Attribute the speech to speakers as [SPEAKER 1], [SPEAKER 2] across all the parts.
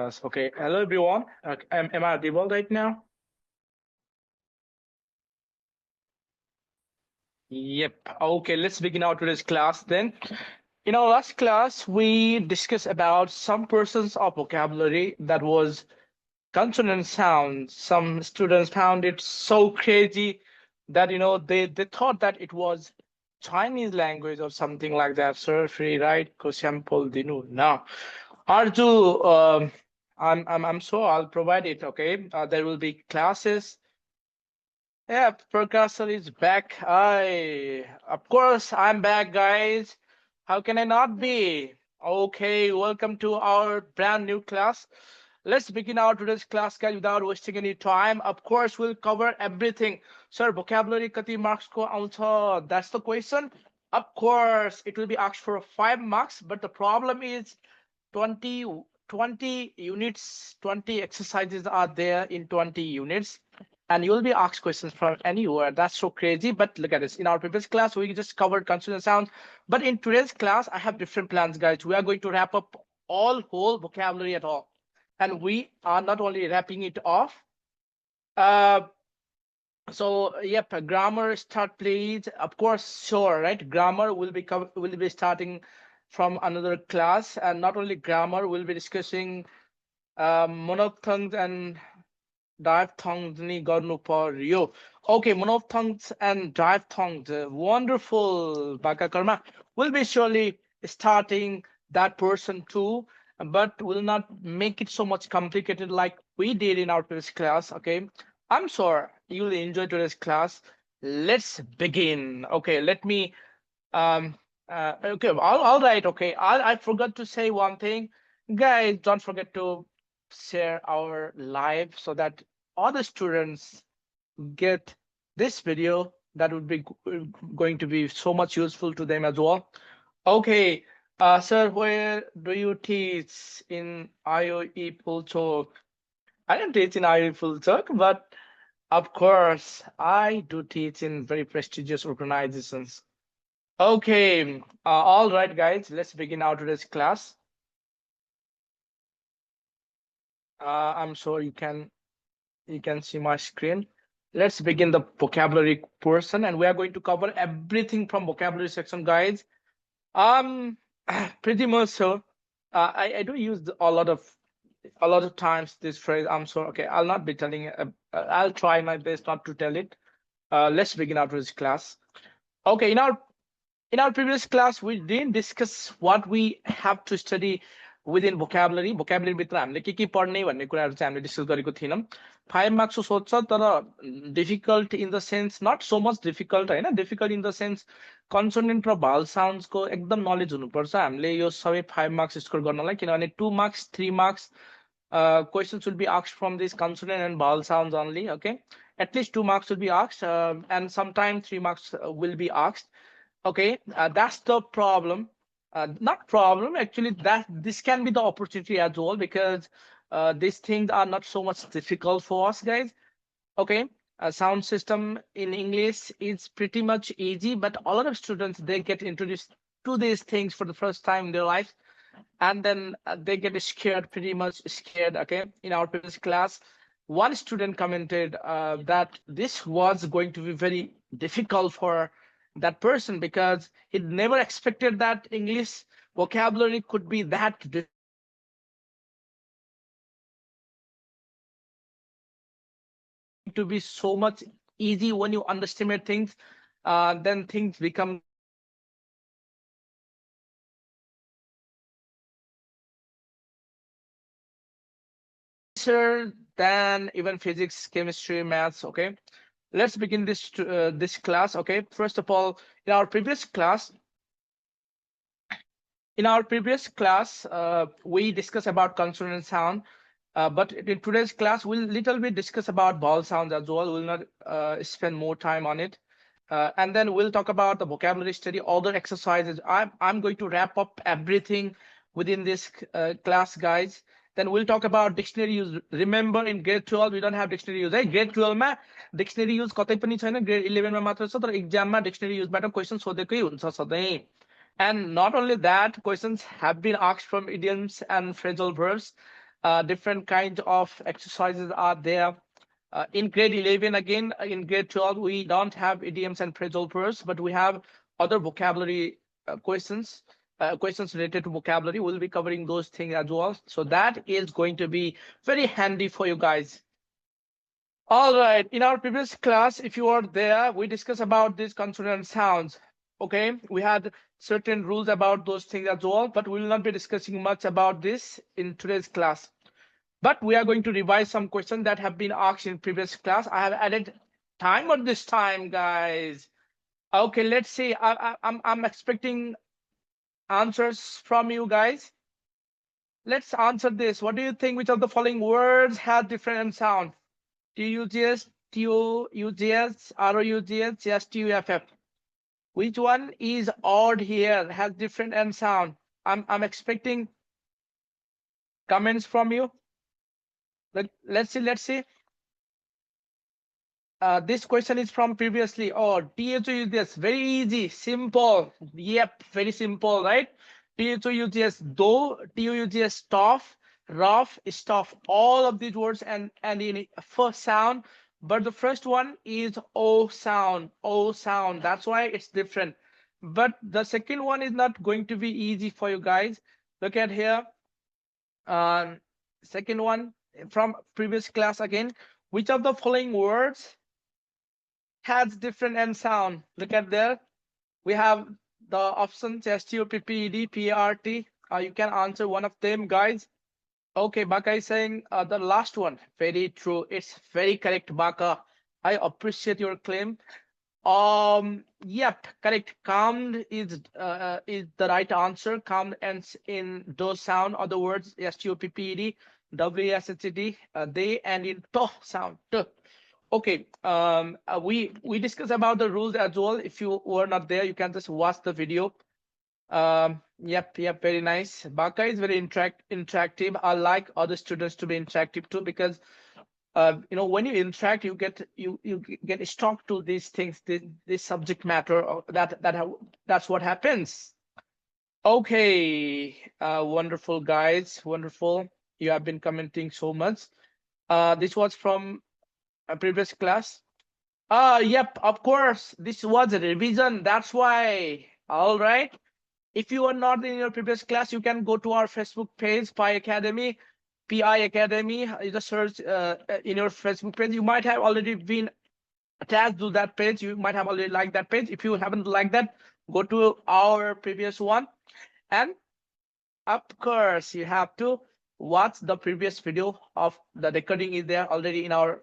[SPEAKER 1] Yes, okay. Hello, everyone. Am I audible right now? Yep. Okay, let's begin our today's class then. In our last class, we discussed about some persons of vocabulary that was consonant sound. Some students found it so crazy that they thought that it was Chinese language or something like that. Sir, free right? Kosyam dinu. Now, Arju, I'm sure I'll provide it. Okay, there will be classes. Yeah, Prakasar is back. Of course, I'm back, guys. How can I not be? Okay, welcome to our brand new class. Let's begin our today's class, guys, without wasting any time. Of course, we'll cover everything. Sir, vocabulary kati marks ko auncha? That's the question. Of course, it will be asked for 5 marks, but the problem is 20, 20 units, 20 exercises are there in 20 units, and you'll be asked questions from anywhere. That's so crazy. But look at this. In our previous class, we just covered consonant sounds. But in today's class, I have different plans, guys. We are going to wrap up all whole vocabulary at all. And we are not only wrapping it off. Yep, grammar start, please. Of course, sure, right? Grammar will be starting from another class, and not only grammar, we'll be discussing monophthongs and diphthongs ni garnu paryo. Okay, monophthongs and diphthongs, wonderful. Baka karma will be surely starting that person too, but will not make it so much complicated like we did in our previous class. Okay, I'm sure you'll enjoy today's class. Let's begin. Okay, let me okay, all right. Okay, I forgot to say one thing, guys. Don't forget to share our live so that other students get this video. That would be going to be so much useful to them as well. Okay, sir, where do you teach in IOE Pulchok? I don't teach in IOE Pulchok, but of course, I do teach in very prestigious organizations. Okay, all right, guys, let's begin our today's class. I'm sure you can see my screen. Let's begin the vocabulary portion, and we are going to cover everything from vocabulary section, guys. Pretty much so. I do use a lot of times this phrase. I'm sorry. Okay, I'll not be telling it. I'll try my best not to tell it. Let's begin our today's class. Okay, in our previous class, we didn't discuss what we have to study within vocabulary. Vocabulary भित्र हामीले के पढ्ने भन्ने कुराहरु चाहिँ हामीले discuss गरेको थिएनौं. 5 marks को सोध्छ तर difficult in the sense not so much difficult हैन, difficult in the sense consonant र भावल साउन्ड्स को एकदम नलेज हुनुपर्छ हामीले यो सबै 5 मार्क्स स्कोर गर्नलाई, किनभने 2 marks 3 marks questions will be asked from this consonant and vowel sounds only. Okay, at least 2 marks will be asked, and sometimes 3 marks will be asked. Okay, that's the problem. Not problem, actually, that this can be the opportunity as well, because these things are not so much difficult for us, guys. Okay, sound system in English is pretty much easy, but a lot of students, they get introduced to these things for the first time in their life, and then they get scared, pretty much scared. Okay, in our previous class, one student commented that this was going to be very difficult for that person, because he never expected that English vocabulary could be that to be so much easy. When you underestimate things, then things become easier than even physics, chemistry, maths. Okay, let's begin this class. Okay, first of all, in our previous class, we discussed about consonant sound, but in today's class we'll little bit discuss about vowel sounds as well. We'll not spend more time on it, and then we'll talk about the vocabulary study, other exercises. I'm going to wrap up everything within this class, guys. Then we'll talk about dictionary use. Remember, in grade 12 we don't have dictionary use. Grade 12 ma dictionary use katai pani chaina, grade 11 ma matra cha, tara exam ma dictionary use bata question sodekai huncha sadai. And not only that, questions have been asked from idioms and phrasal verbs. Different kinds of exercises are there. In grade 11, again, in grade 12, we don't have idioms and phrasal verbs, but we have other vocabulary questions. Questions related to vocabulary. We'll be covering those things as well. So that is going to be very handy for you guys. All right. In our previous class, if you are there, we discussed about these consonant sounds. Okay. We had certain rules about those things as well, but we will not be discussing much about this in today's class. But we are going to revise some questions that have been asked in previous class. I have added time on this time, guys. Okay, let's see. I'm expecting answers from you guys. Let's answer this. What do you think? Which of the following words has different sound? TUGS, TOUGS, ROUGS, yes, TUFF. Which one is odd here? Has different end sound? I'm expecting comments from you. Let's see. This question is from previously. Oh, THOUGS, very easy, simple. Yep, very simple, right? THOUGS, though, TOUGS, stuff, rough, stuff. All of these words and in first sound, but the first one is O sound, O sound. That's why it's different. But the second one is not going to be easy for you guys. Look at here. Second one from previous class again. Which of the following words has different end sound? Look at there. We have the options STOPPED, PART. You can answer one of them, guys. Okay, Baka is saying the last one. Very true. It's very correct, Baka. I appreciate your claim. Yep, correct. Calmed is the right answer. Calmed ends in do sound. Other words, STOPPED, WSHD, they and in to sound. To. Okay, we discussed about the rules as well. If you were not there, you can just watch the video. Yep, very nice. Baka is very interactive. I like other students to be interactive too, because when you interact, you get stuck to these things, this subject matter. That's what happens. Okay, wonderful guys, wonderful. You have been commenting so much. This was from a previous class. Yep, of course. This was a revision. That's why. All right. If you are not in your previous class, you can go to our Facebook page, Pi Academy, PI Academy. You just search in your Facebook page. You might have already been attached to that page. You might have already liked that page. If you haven't liked that, go to our previous one. And of course, you have to watch the previous video of the recording is there already in our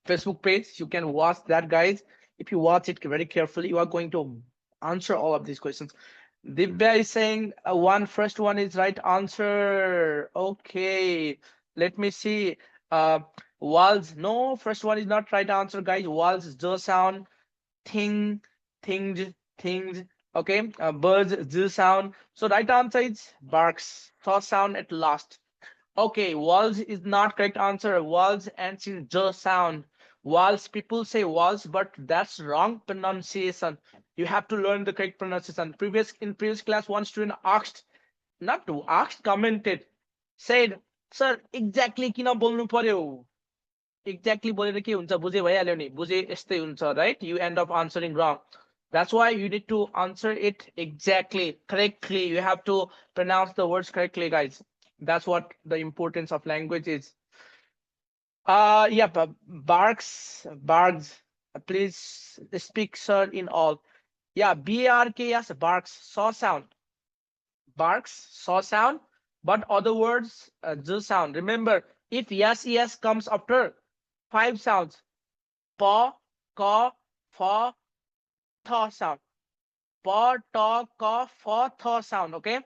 [SPEAKER 1] Facebook page. You can watch that, guys. If you watch it very carefully, you are going to answer all of these questions. Divya is saying first one is right answer. Okay, let me see. Walls, no, first one is not right answer, guys. Walls is the sound. Things. Okay, birds, z sound. So right answer is barks, saw sound at last. Okay, walls is not correct answer. Walls ends in j sound. Walls, people say walls, but that's wrong pronunciation. You have to learn the correct pronunciation. In previous class, one student commented, said, sir, exactly kina bolnu paryo. Exactly बोलेर के हुन्छ बुझे भइहाल्यो नि बुझे यस्तै हुन्छ, right? You end up answering wrong. That's why you need to answer it exactly, correctly. You have to pronounce the words correctly, guys. That's what the importance of language is. Yep, barks. Please speak, sir, in all. Yeah, B-A-R-K, yes, barks, saw sound. Barks, saw sound, but other words, z sound. Remember, if yes comes after 5 sounds, pa, ka, fa, tha sound. Pa, ta, ka, fa, tha sound. Okay.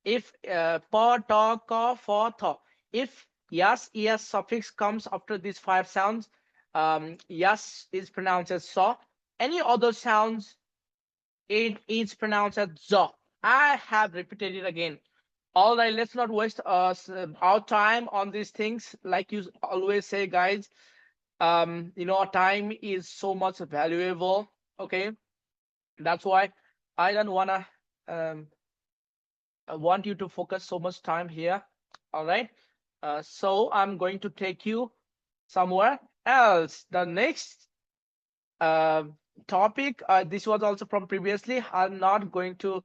[SPEAKER 1] If pa, ta, ka, fa, tha. If yes suffix comes after these 5 sounds, yes is pronounced as sa. Any other sounds, it is pronounced as za. I have repeated it again. All right, let's not waste our time on these things. Like you always say, guys, time is so much valuable. Okay, that's why I don't wanna want you to focus so much time here. All right, So I'm going to take you somewhere else. The next uh, topic, this was also from previously. I'm not going to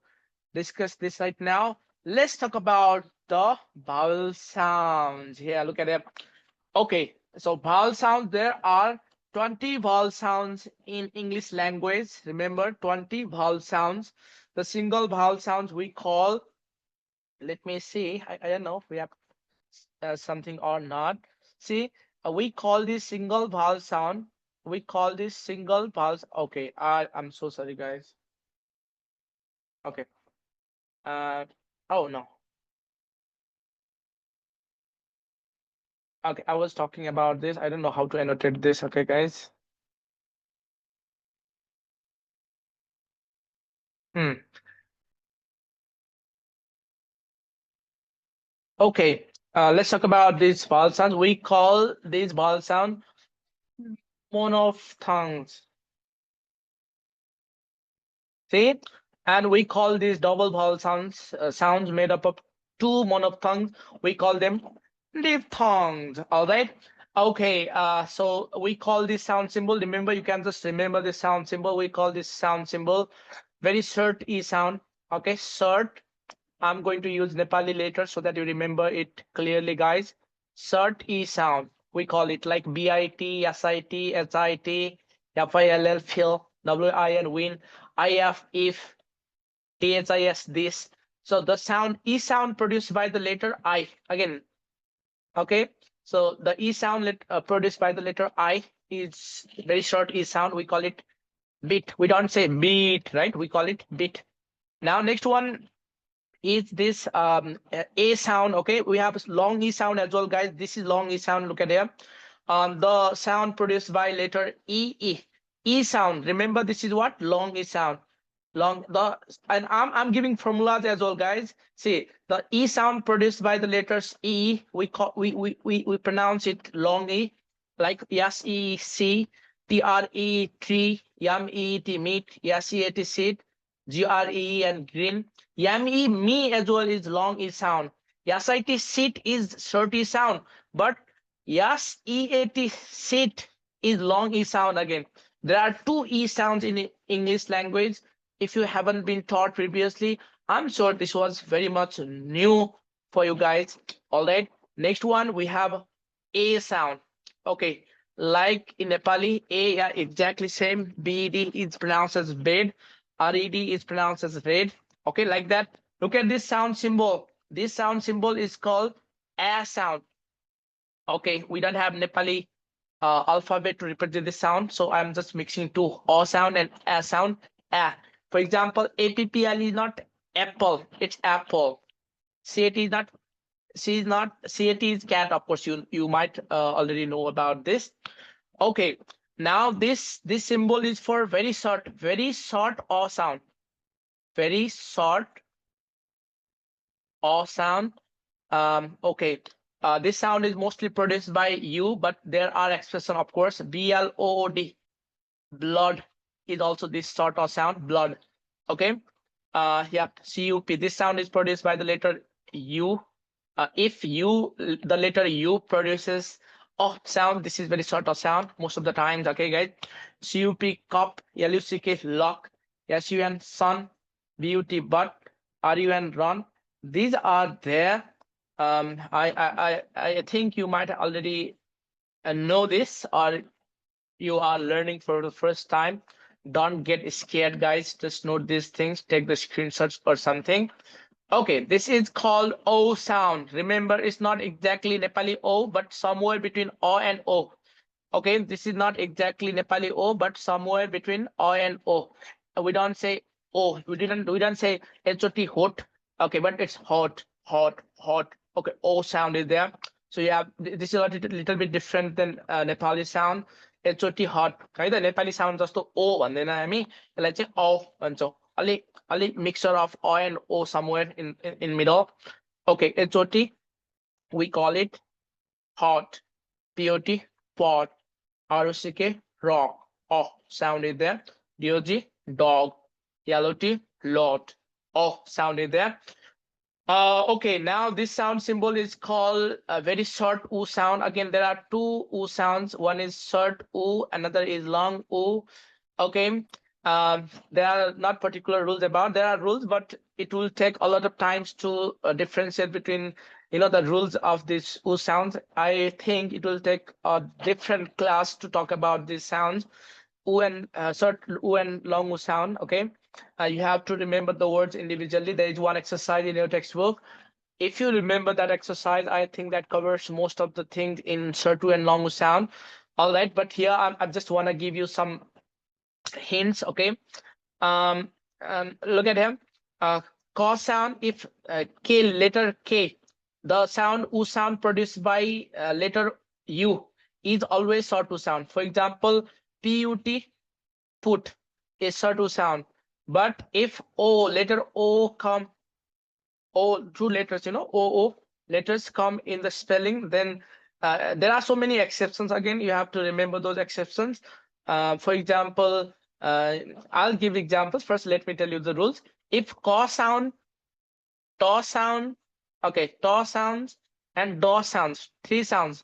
[SPEAKER 1] discuss this right now. Let's talk about the vowel sounds. Here, look at it. Okay, so vowel sounds, there are 20 vowel sounds in English language. Remember, 20 vowel sounds. The single vowel sounds we call, let me see, I don't know if we have something or not. See, we call this single vowel sound. We call this single vowels. Okay, I'm so sorry, guys. Okay. Oh no. Okay, I was talking about this. I don't know how to annotate this. Okay, guys. Hmm. Okay. Let's talk about these vowel sounds. We call these vowel sound monophthongs. See, and we call these double vowel sounds sounds made up of two monophthongs. We call them diphthongs. All right. Okay. So we call this sound symbol. Remember, you can just remember this sound symbol. We call this sound symbol very short e sound. Okay, short. I'm going to use Nepali later so that you remember it clearly, guys. Short e sound. We call it like bit, sit, hit, fill, fill, win, win, if, this, this. So the sound e sound produced by the letter I again. Okay, so the e sound produced by the letter I is very short e sound. We call it bit. We don't say beat, right? We call it bit. Now next one is this a sound. Okay, we have long e sound as well, guys. This is long e sound. Look at here. The sound produced by letter e sound. Remember, this is what long e sound. Long the and I'm giving formulas as well, guys. See, the e sound produced by the letters e, we pronounce it long e, like yes e c, tre tree, yum e t meat, yes e t seed, gre and green. Yum e me as well is long e sound. Yes it sit is short e sound, but yes eat sit is long e sound again. There are two e sounds in English language. If you haven't been taught previously, I'm sure this was very much new for you guys. All right, next one we have a sound. Okay, like in Nepali, a, yeah, exactly same. Bed is pronounced as bed, red is pronounced as red. Okay, like that. Look at this sound symbol. This sound symbol is called a sound. Okay, we don't have Nepali alphabet to represent the sound, so I'm just mixing two o sound and a sound. A. For example, APPL is not apple, it's apple. CAT is not, C is not, CAT is cat. Of course, you might already know about this. Okay, now this symbol is for very short o sound, very short o sound. Okay, this sound is mostly produced by U, but there are expression, of course. BLOOD, blood is also this sort of sound, blood. Okay, yeah, CUP. This sound is produced by the letter U. If the letter U produces sound, this is very sort of sound most of the times. Okay, guys. CUP, cup, LUCK, lock, SUN, sun, BUT, but, RUN, run. These are there. I think you might already know this, or you are learning for the first time. Don't get scared, guys. Just note these things. Take the screenshots or something. Okay, this is called O sound. Remember, it's not exactly Nepali O, but somewhere between O and O. Okay, this is not exactly Nepali O, but somewhere between O and O. We don't say O. We don't say HOT hot. Okay, but it's hot, hot, hot. Okay, O sound is there. So yeah, this is a little bit different than Nepali sound. HOT hot. है त Nepali sound जस्तो ओ भन्दैन हामी, यसलाई चाहिँ औ भन्छौँ. अलिक अलिक mixture of O and O somewhere in middle. Okay, HOT, we call it hot. POT, pot. ROCK, rock. Oh, sound is there. DOG, dog. LOT, lot. Oh, sound is there. Okay, now this sound symbol is called a very short oo sound. Again, there are two oo sounds. One is short oo, another is long oo. Okay, there are not particular rules about. There are rules, but it will take a lot of times to differentiate between, the rules of these oo sounds. I think it will take a different class to talk about these sounds. Oo and short oo and long oo sound. Okay, you have to remember the words individually. There is one exercise in your textbook. If you remember that exercise, I think that covers most of the things in short oo and long oo sound. All right, but here I just want to give you some hints. Okay, um, look at him. K sound. If K, letter K, the sound U sound produced by letter U is always short U sound. For example, PUT, put, is short U sound. But if O, letter O come, O, two letters, O letters come in the spelling, then there are so many exceptions. Again, you have to remember those exceptions. For example, I'll give examples. First, let me tell you the rules. If K sound, TO sound, okay, TO sounds and DO sounds, three sounds,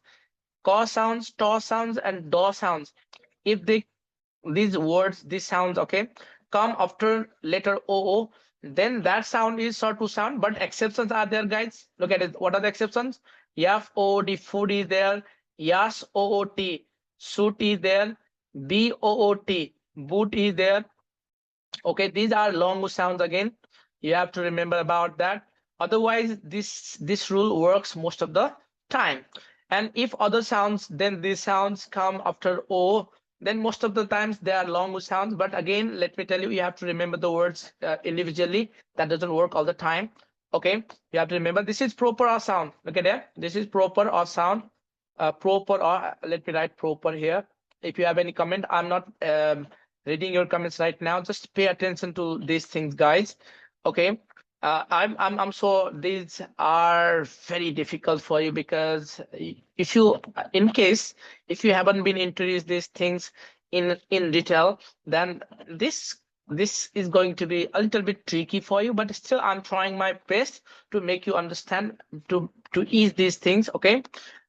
[SPEAKER 1] K sounds, TO sounds, and DO sounds. If these words, these sounds, okay, come after letter O, then that sound is short to sound, but exceptions are there, guys. Look at it. What are the exceptions? FOD, food is there. Yes, OOT, suit is there. BOOT, boot is there. Okay, these are long sounds again. You have to remember about that. Otherwise, this rule works most of the time. And if other sounds, then these sounds come after O, then most of the times they are long sounds. But again, let me tell you, you have to remember the words individually. That doesn't work all the time. Okay, you have to remember this is proper or sound. Look at that. This is proper or sound. Proper or let me write proper here. If you have any comment, I'm not reading your comments right now. Just pay attention to these things, guys. Okay. I'm so these are very difficult for you because if you, in case if you haven't been introduced these things in detail, then this is going to be a little bit tricky for you. But still, I'm trying my best to make you understand, to ease these things. Okay.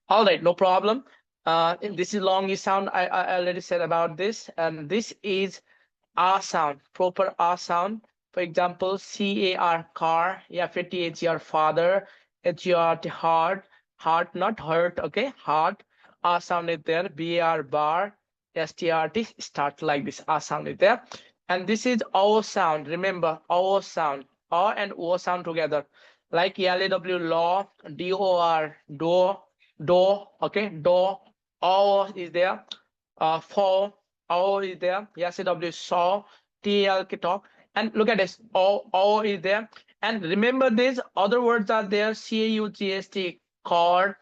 [SPEAKER 1] All right, no problem. This is long E sound. I already said about this, and this is R sound, proper R sound. For example, CAR, car, FATHER, father, HERT, heart, heart, not hurt, okay, heart. R sound is there. BAR, bar, STRT, start like this. R sound is there. And this is O sound. Remember, O sound, O and O sound together. Like LAW, law, DOR, do, okay, do, O is there. For, O is there. SAW, saw, TL, talk. And look at this, O is there. And remember these other words are there. CAUGST, cord.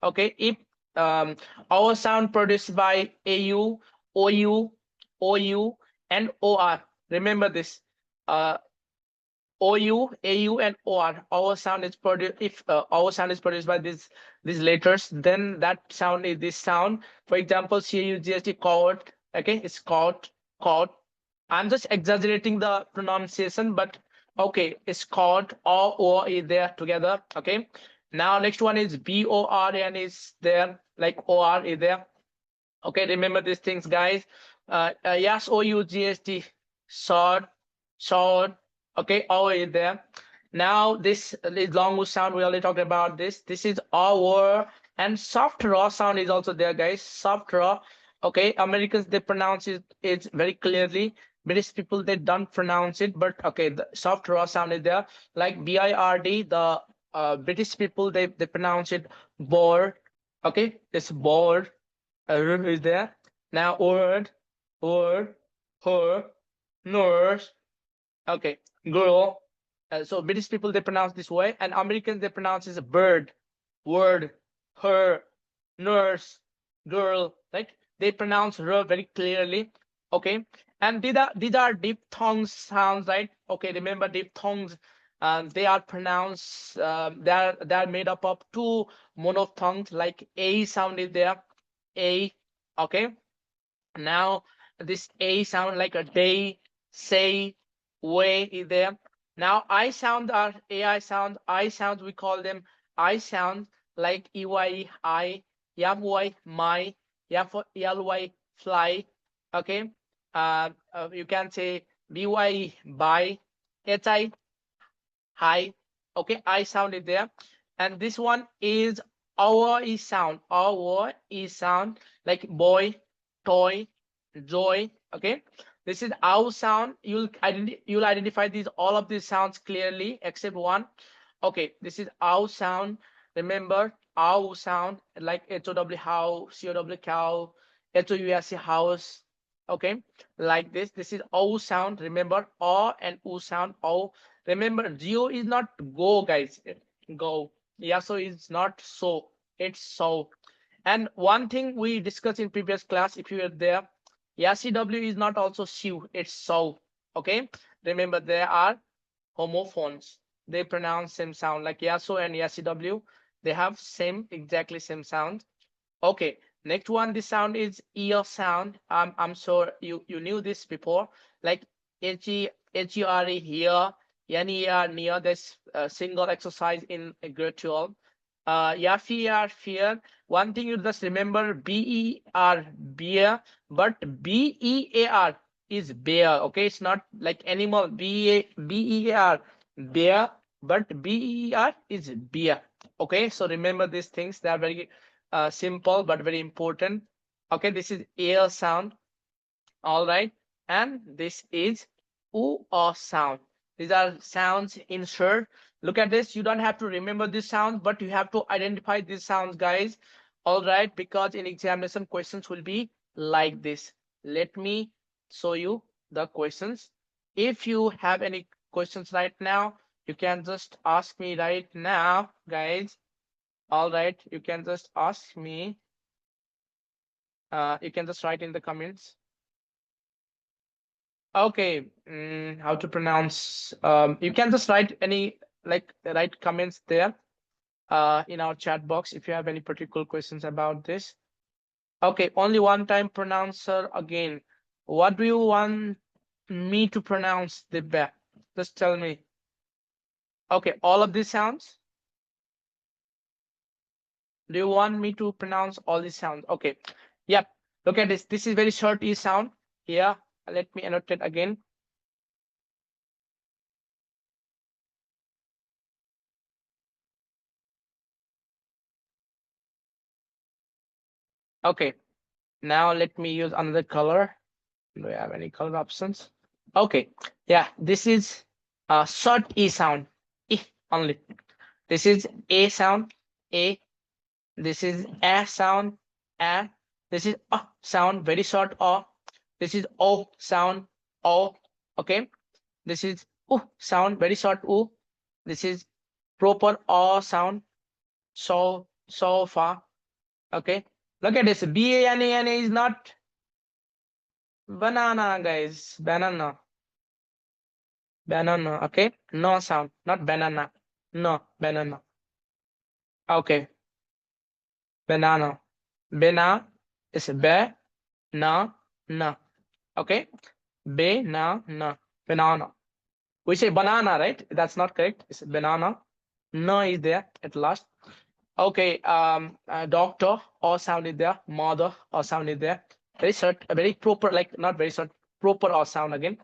[SPEAKER 1] Okay, if our sound produced by AU, OU, and OR. Remember this. OU, AU, and OR. Our sound is produced. If our sound is produced by these letters, then that sound is this sound. For example, CAUGST, cord. Okay, it's cord. I'm just exaggerating the pronunciation, but okay, it's called O is there together. Okay. Now next one is BOR and is there, like OR is there. Okay, remember these things, guys. Yes, OUGST, short. Okay, O is there. Now this long U sound, we already talked about this. This is our, and soft raw sound is also there, guys. Soft raw. Okay, Americans, they pronounce it very clearly. British people, they don't pronounce it, but okay, the soft raw sound is there. Like BIRD, the British people, they pronounce it bored. Okay, it's bored. Is there. Now word, her, nurse. Okay, girl. So British people, they pronounce this way, and Americans, they pronounce it bird, word, her, nurse, girl. Right? They pronounce r very clearly. Okay, and these are diphthong sounds, right? Okay, remember diphthongs. They are pronounced. They are made up of two monophthongs. Like A sound is there. A. Okay. Now this A sound like a day, say, way is there. Now I sound are AI sound. I sounds we call them I sound, like EY I, YY my, YLY fly. Okay. You can say BY by, HI high. Okay, I sound is there. And this one is our E sound. Our E sound, like boy, toy, joy. Okay, this is our sound. You'll identify these all of these sounds clearly except one. Okay, this is our sound. Remember our sound, like HOW how, COW cow, HOUSC house. Okay, like this is O sound. Remember O and U sound. O. Remember geo is not go, guys. Go. Yeah, so it's not so, it's so. And one thing we discussed in previous class, if you were there, YCW is not also siu, it's so. Okay, remember there are homophones, they pronounce same sound, like yaso and YCW, they have same, exactly same sound. Okay, next one, this sound is ear sound. I'm sure you knew this before, like HERE here, NER near. This single exercise in a gradual. Yafir fear. One thing you just remember, BER beer, but BEAR is bear. Okay, it's not like animal. BEAR bear, but BER is beer. Okay, so remember these things. They are very simple but very important. Okay, this is air sound. All right, and this is oo or sound. These are sounds in short. Look at this. You don't have to remember these sounds, but you have to identify these sounds, guys. All right, because in examination questions will be like this. Let me show you the questions. If you have any questions right now, you can just ask me right now, guys. All right, you can just ask me. You can just write in the comments. Okay, how to pronounce? You can just write any, like write comments there in our chat box if you have any particular questions about this. Okay, only one time pronouncer again. What do you want me to pronounce, the back? Just tell me. Okay, all of these sounds. Do you want me to pronounce all these sounds? Okay, yep. Look at this. This is very short E sound. Here, let me annotate again. Okay, now let me use another color. Do we have any color options? Okay, yeah, this is a short E sound. E only. This is A sound. A. This is A sound. A. This is A sound. Very short O. This is O sound. O. Okay. This is U sound. Very short U. This is proper O sound. So far. Okay. Look at this. BANANA is not banana, guys. Banana. Banana. Okay. No sound. Not banana. No, banana. Okay. Banana. Bena is be na na. Okay. Be na na. Banana. We say banana, right? That's not correct. It's banana. No is there at last. Okay. Doctor or sound is there. Mother or sound is there. Very short, very proper, like not very short, proper or sound again.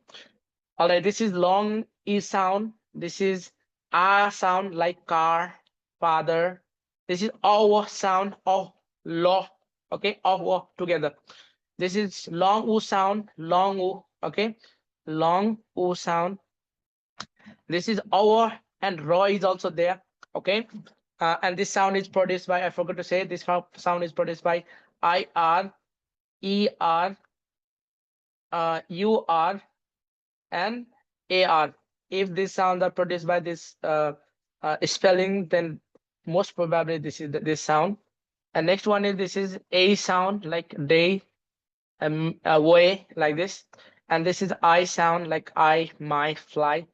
[SPEAKER 1] All right. This is long E sound. This is a sound, like car, father. This is our sound of law. Okay, of together. This is long U sound, long U. Okay, long U sound. This is our, and raw is also there. Okay, and this sound is produced by, I forgot to say, this sound is produced by IR, ER, UR, and AR. If these sounds are produced by this spelling, then most probably this is this sound. And next one is, this is A sound, like day, way, like this. And this is I sound, like I, my, fly.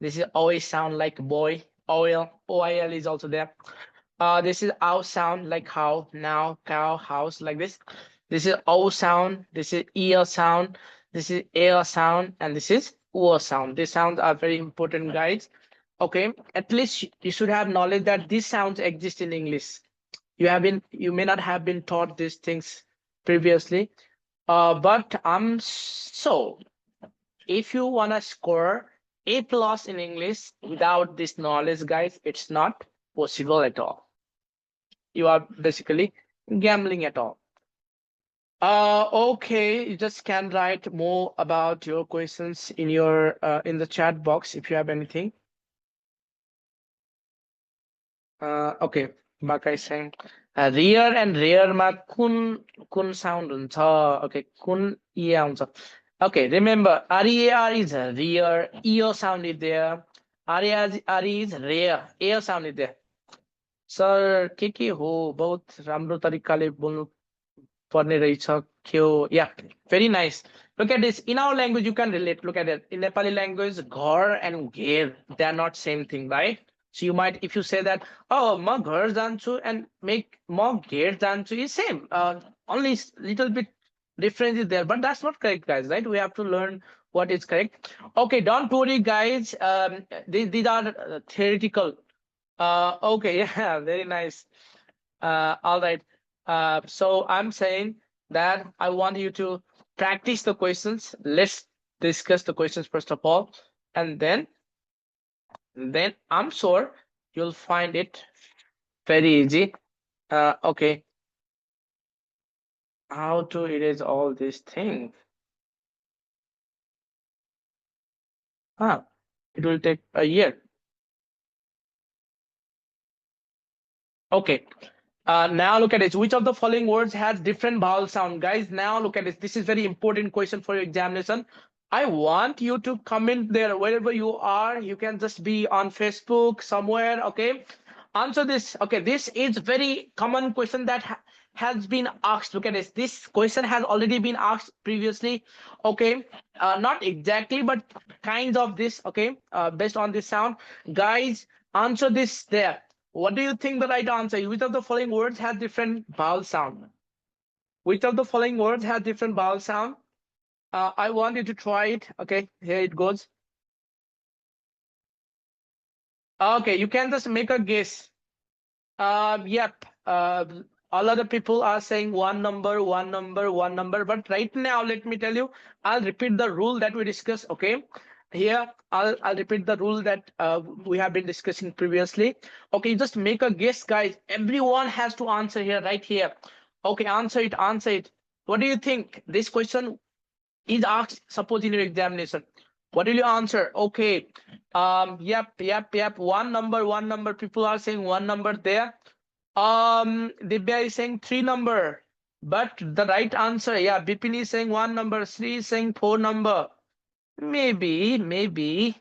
[SPEAKER 1] This is OA sound, like boy, oil. OIL is also there. This is OW sound, like how, now, cow, house, like this. This is O sound. This is EL sound. This is AL sound, and this is O sound. These sounds are very important, guys. Okay, at least you should have knowledge that these sounds exist in English. You may not have been taught these things previously. But so if you wanna score A+ in English without this knowledge, guys, it's not possible at all. You are basically gambling at all. Okay, you just can write more about your questions in your in the chat box if you have anything. Okay, Baka is saying rear and rare ma kun sound huncha. Okay, kun e huncha. Okay, remember REAR is rear, EO sound is there. RER is rare, AO sound is there. Sir, के हो बहुत राम्रो तरिकाले बोल्नु पर्ने रहेछ क्यो. Yeah, very nice. Look at this. In our language, you can relate. Look at it. In Nepali language, ghar and gher, they are not same thing, right? So you might, if you say that, oh, ma ghar janchu and make ma gher janchu is same. Only little bit difference is there, but that's not correct, guys, right? We have to learn what is correct. Okay, don't worry, guys. These are theoretical. Okay, yeah, very nice. All right. So I'm saying that I want you to practice the questions. Let's discuss the questions first of all, and then I'm sure you'll find it very easy. Okay. How to erase all these things? It will take a year. Okay. Now look at this. Which of the following words has different vowel sound? Guys, now look at this. This is very important question for your examination. I want you to comment there wherever you are. You can just be on Facebook somewhere. Okay. Answer this. Okay. This is very common question that has been asked. Look at this. This question has already been asked previously. Okay. Not exactly, but kinds of this. Okay. Based on this sound. Guys, answer this there. What do you think the right answer is? Which of the following words has different vowel sound? Which of the following words has different vowel sound? I want you to try it. Okay, here it goes. Okay, you can just make a guess. Yep. All other people are saying one number, one number, one number. But right now, let me tell you, I'll repeat the rule that we discussed. Okay. Here, I'll repeat the rule that we have been discussing previously. Okay, just make a guess, guys. Everyone has to answer here, right here. Okay, answer it, answer it. What do you think? This question is asked, suppose in your examination. What will you answer? Okay. Yep. One number. People are saying one number there. Divya is saying 3 number. But the right answer, yeah, Bipin is saying 1 number. Sri is saying 4 number. Maybe.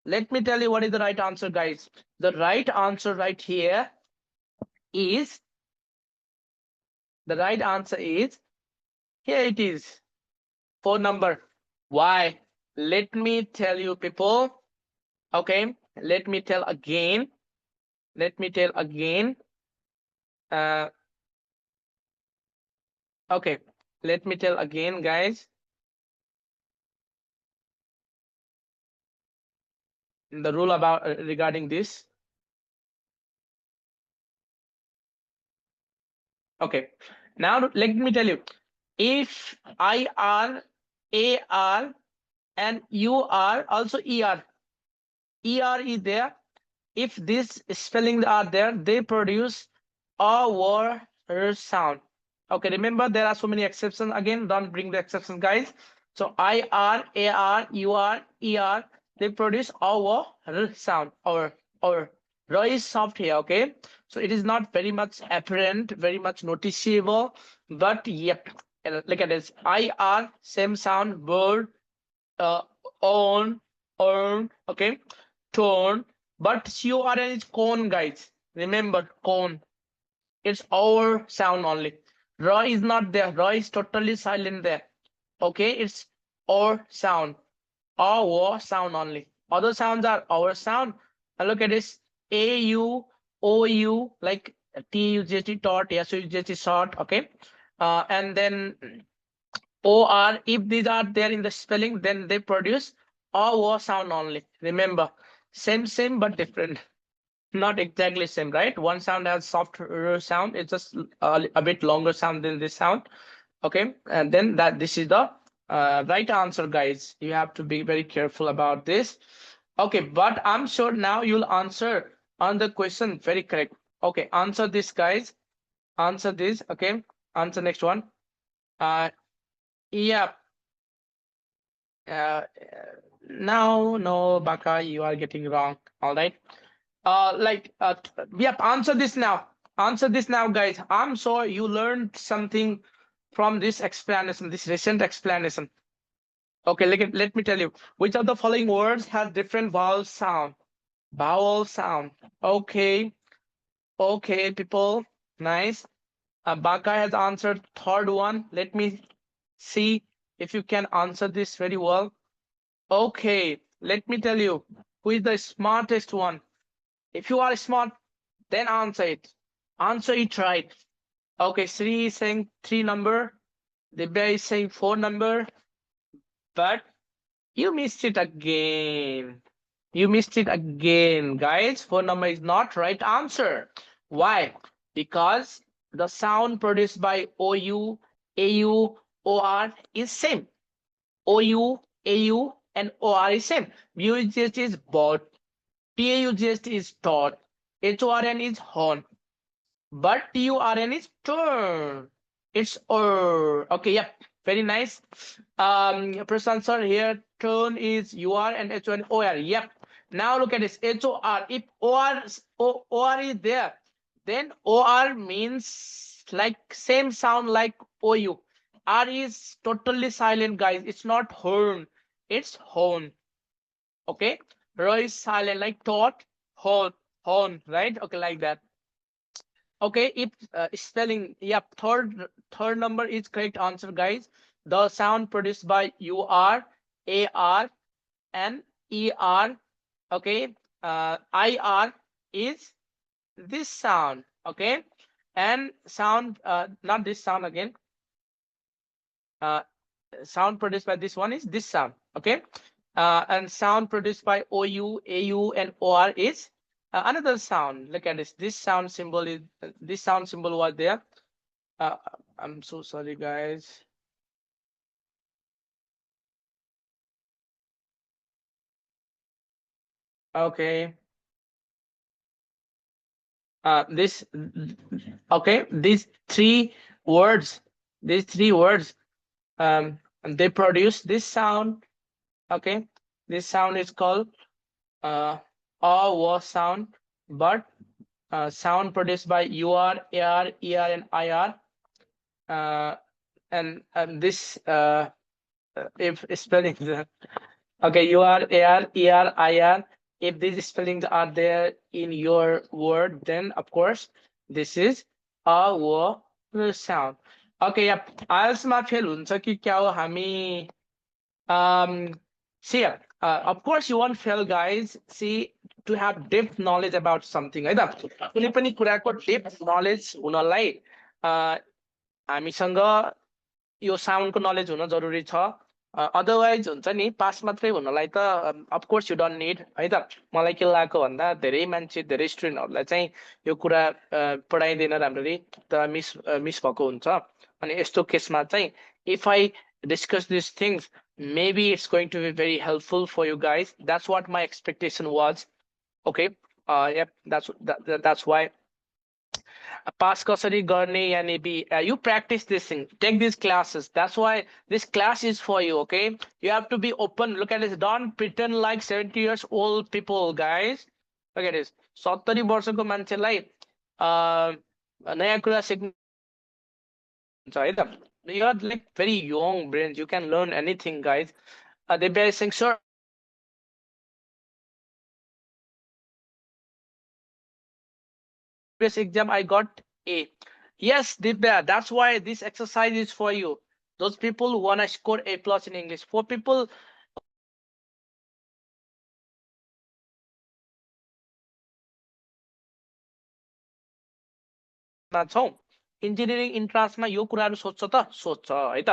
[SPEAKER 1] Let me tell you what is the right answer, guys. The right answer right here is, here it is, 4 number. Why? Let me tell you, people. Okay, let me tell again. Okay, let me tell again, guys. The rule about regarding this. Okay, now let me tell you, if IR, AR and UR, also ER is there. If these spellings are there, they produce a word sound. Okay, remember there are so many exceptions. Again, don't bring the exceptions, guys. So IR, AR, UR, ER, they produce a word sound. Or R is soft here. Okay, so it is not very much apparent, very much noticeable, but yep, look at this. IR, same sound, bird, on, okay, tone, but CORN is cone, guys. Remember, cone. It's our sound only. Raw is not there. Raw is totally silent there. Okay, it's our sound. Our sound only. Other sounds are our sound. And look at this. AU, OU, like TUGT, taught, SUGT, short. Okay. And then OR, if these are there in the spelling, then they produce or sound only. Remember, same but different. Not exactly same, right? One sound has soft sound. It's just a bit longer sound than this sound. Okay, and then this is the right answer, guys. You have to be very careful about this. Okay, but I'm sure now you'll answer on the question very correct. Okay, answer this, guys. Answer this. Okay, answer next one. Yeah. Uh, no, Baka, you are getting wrong. All right. Yep. Answer this now. Answer this now, guys. I'm sure you learned something from this explanation, this recent explanation. Okay, let me tell you. Which of the following words has different vowel sound? Vowel sound. Okay. Okay, people. Nice. Baka has answered third one. Let me see if you can answer this very well. Okay, let me tell you who is the smartest one. If you are smart, then answer it. Answer it right. Okay, Sri is saying 3 number. Dibya is saying 4 number. But you missed it again. You missed it again, guys. 4 number is not right answer. Why? Because the sound produced by OU, AU, OR is same. OU, AU, and OR is same. BUGST is bought. PAUGST is taught. HORN is horn. But TURN is turn. It's okay, yep. Very nice. Prashant sir, here turn is UR and HON OR. Yep. Now look at this. HOR. If OR is there, then OR means like same sound like OU. R is totally silent, guys. It's not horn. It's horn. Okay. R is silent like thought, horn, right? Okay, like that. Okay, if spelling, yeah, third number is correct answer, guys. The sound produced by UR, AR, and ER, okay, IR is this sound, okay, and sound, not this sound again. Sound produced by this one is this sound, okay, and sound produced by OU, AU, and OR is another sound. Look at this. This sound symbol is this sound symbol was there. I'm so sorry, guys. Okay. This okay. These three words. These three words. They produce this sound. Okay. This sound is called or sound, but sound produced by UR, AR, ER, and IR. And this if spelling the okay, UR, AR, ER, IR. If these spellings are there in your word, then of course this is a wo sound. Okay, yep. आइएल्समा fail हुन्छ कि क्या हो हामी see of course you won't fail, guys. See, to have depth knowledge about something है त कुनै पनि कुराको depth knowledge हुनलाई हामीसँग यो साउन्डको नलेज हुन जरुरी छ. अदरवाइज हुन्छ नि पास मात्रै हुनलाई त अफकोर्स यु डोन्ट निड है त. मलाई के लागेको भन्दा धेरै मान्छे धेरै स्टुडेन्टहरूलाई चाहिँ यो कुरा पढाइदिन राम्ररी त मिस भएको हुन्छ. अनि यस्तो केसमा चाहिँ if I discuss this things maybe it's going to be very helpful for you guys. That's what my expectation was. Okay. Yep. That's why pass कसरी गर्ने यानी be you practice this thing, take these classes. That's why this class is for you. Okay, you have to be open. Look at this. Don't pretend like 70 years old people, guys. Look at this. 70 वर्षको मान्छेलाई नयाँ कुरा सिक्नु है त. You are like very young brains. You can learn anything, guys. They be saying, sir, previous exam I got A. Yes, Divya, that's why this exercise is for you. Those people who want to score A plus in English. For people छौ engineering इन्ट्रान्समा यो कुराहरू सोध्छ त सोध्छ है त.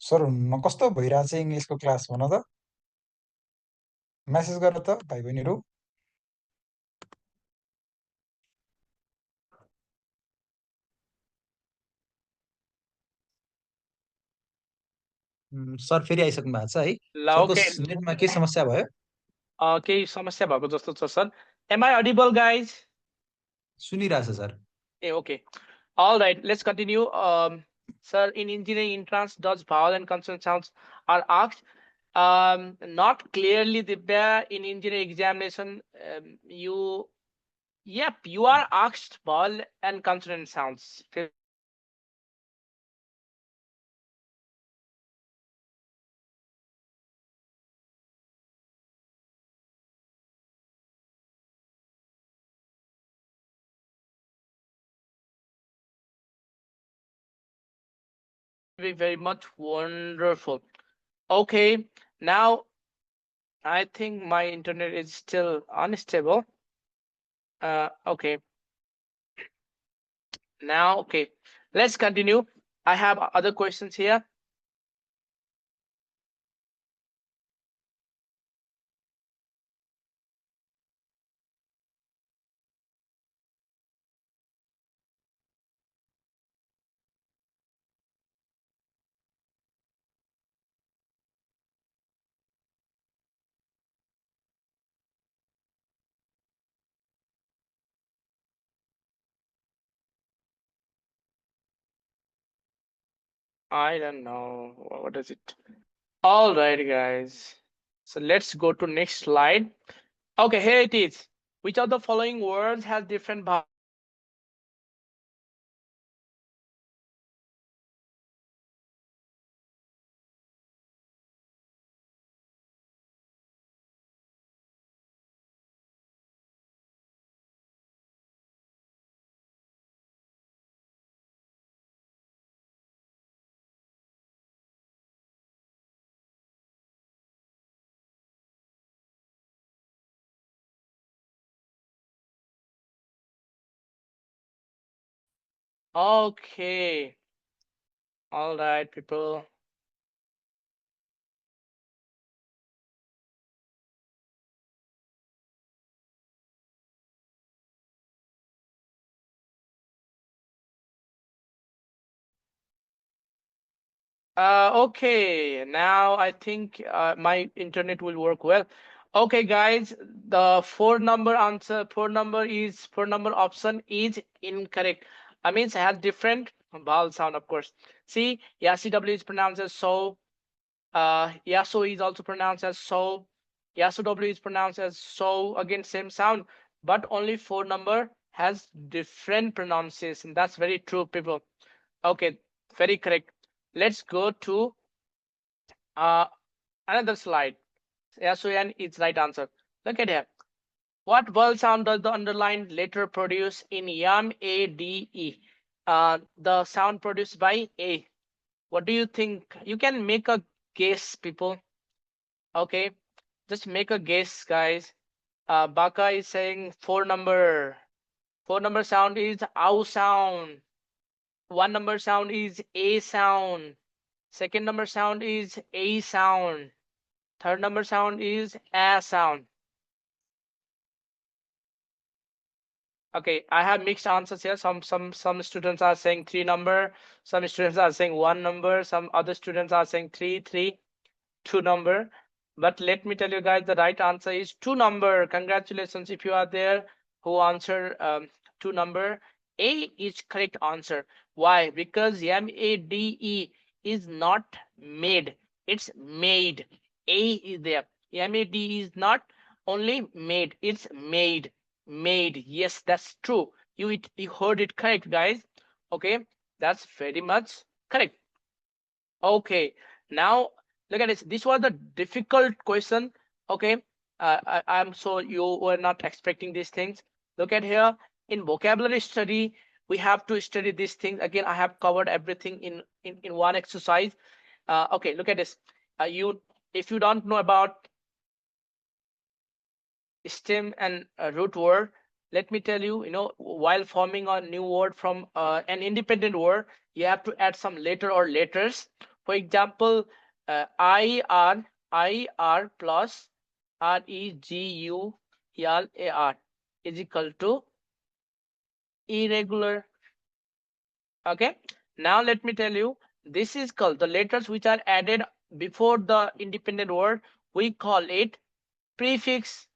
[SPEAKER 2] Sir हुन्न कस्तो भइरहेछ इङ्ग्लिसको क्लास भन त मेसेज गर त भाइ बहिनीहरू सर फेरि आइसक्नु भएको छ है
[SPEAKER 1] ल
[SPEAKER 2] सरको
[SPEAKER 1] ओके
[SPEAKER 2] नेटमा के समस्या भयो
[SPEAKER 1] केही समस्या भएको जस्तो छ sir am I audible guys
[SPEAKER 2] सुनिरहेछ सर
[SPEAKER 1] ए okay all right let's continue sir in engineering entrance does vowel and consonant sounds are asked not clearly Divya in engineering examination you yep you are asked vowel and consonant sounds very much wonderful okay now I think my internet is still unstable okay now okay let's continue I have other questions here I don't know what is it. All right, guys. So let's go to next slide. Okay, here it is. Which of the following words has different vowels? Okay. All right, people. Okay, now I think my internet will work well. Okay, guys, the four number option is incorrect. I means it has different vowel sound, of course. See, YACW is pronounced as so. Yaso is also pronounced as so. Yaso W is pronounced as so. Again, same sound, but only four number has different pronunciation. That's very true, people. Okay, very correct. Let's go to uh, another slide. SON is right answer. Look at here. What vowel sound does the underlined letter produce in YAM A D E? The sound produced by A. What do you think? You can make a guess, people. Okay, just make a guess, guys. Baka is saying four number. Four number sound is ow sound. One number sound is A sound. Second number sound is A sound. Third number sound is A sound. Okay, I have mixed answers here. Some students are saying three number, some students are saying one number, some other students are saying three, two number. But let me tell you guys, the right answer is two number. Congratulations if you are there who answered two number. A is correct answer. Why? Because MADE is not made, it's made. A is there. MAD is not only made, it's made. Made. Yes, that's true. You heard it correct, guys. Okay, that's very much correct. Okay, now look at this. This was a difficult question. Okay, I'm so you were not expecting these things. Look at here. In vocabulary study, we have to study these things. Again, I have covered everything in one exercise. Okay, look at this. If you don't know about stem and root word, let me tell you, while forming a new word from an independent word, you have to add some letter or letters. For example, IR plus REGULAR is equal to irregular. Okay, now let me tell you, this is called the letters which are added before the independent word, we call it prefix.